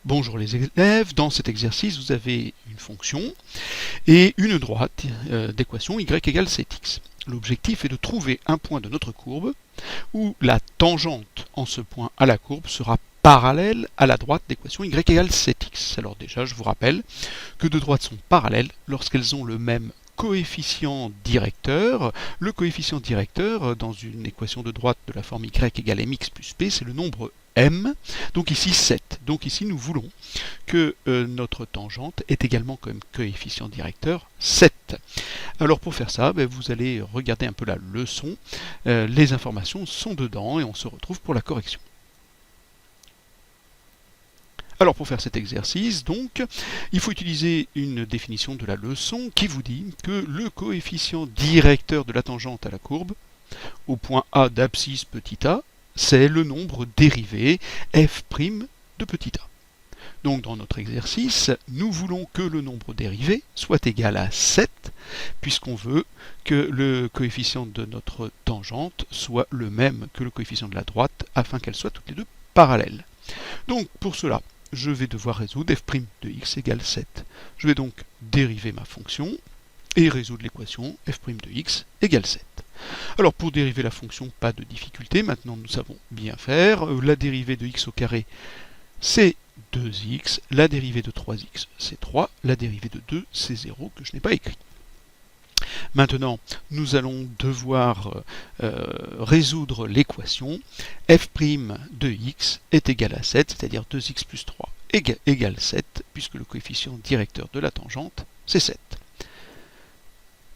Bonjour les élèves, dans cet exercice vous avez une fonction et une droite d'équation y égale 7x. L'objectif est de trouver un point de notre courbe où la tangente en ce point à la courbe sera parallèle à la droite d'équation y égale 7x. Alors déjà je vous rappelle que deux droites sont parallèles lorsqu'elles ont le même coefficient directeur. Le coefficient directeur dans une équation de droite de la forme y égale mx plus p, c'est le nombre m, donc ici 7. Donc ici nous voulons que notre tangente ait également comme coefficient directeur 7. Alors pour faire ça, vous allez regarder un peu la leçon, les informations sont dedans et on se retrouve pour la correction. Alors pour faire cet exercice, donc, il faut utiliser une définition de la leçon qui vous dit que le coefficient directeur de la tangente à la courbe, au point A d'abscisse petit a, c'est le nombre dérivé f' de petit a. Donc dans notre exercice, nous voulons que le nombre dérivé soit égal à 7, puisqu'on veut que le coefficient de notre tangente soit le même que le coefficient de la droite, afin qu'elles soient toutes les deux parallèles. Donc pour cela, je vais devoir résoudre f' de x égale 7. Je vais donc dériver ma fonction et résoudre l'équation f' de x égale 7. Alors pour dériver la fonction, pas de difficulté, maintenant nous savons bien faire. La dérivée de x au carré, c'est 2x, la dérivée de 3x, c'est 3, la dérivée de 2, c'est 0, que je n'ai pas écrit. Maintenant, nous allons devoir résoudre l'équation f' de x est égal à 7, c'est-à-dire 2x plus 3 égale 7, puisque le coefficient directeur de la tangente, c'est 7.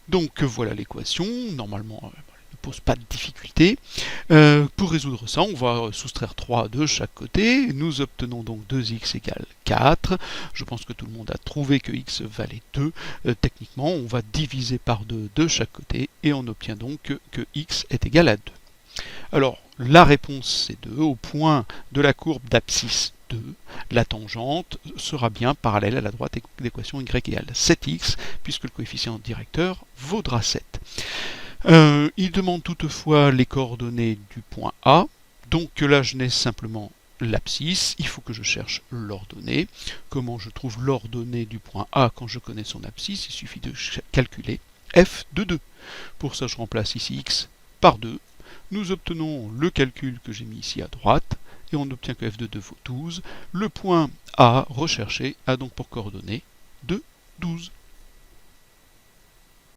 Donc voilà l'équation, normalement elle ne pose pas de difficulté. Pour résoudre ça, on va soustraire 3 de chaque côté. Nous obtenons donc 2x égale 4. Je pense que tout le monde a trouvé que x valait 2. Techniquement, on va diviser par 2 de chaque côté et on obtient donc que x est égal à 2. Alors, la réponse c'est 2. Au point de la courbe d'abscisse 2, la tangente sera bien parallèle à la droite d'équation y égale 7x, puisque le coefficient directeur vaudra 7. Il demande toutefois les coordonnées du point A, donc là je n'ai simplement l'abscisse, il faut que je cherche l'ordonnée. Comment je trouve l'ordonnée du point A quand je connais son abscisse? Il suffit de calculer f de 2. Pour ça je remplace ici x par 2. Nous obtenons le calcul que j'ai mis ici à droite, et on obtient que f de 2 vaut 12. Le point A recherché a donc pour coordonnée 2, 12.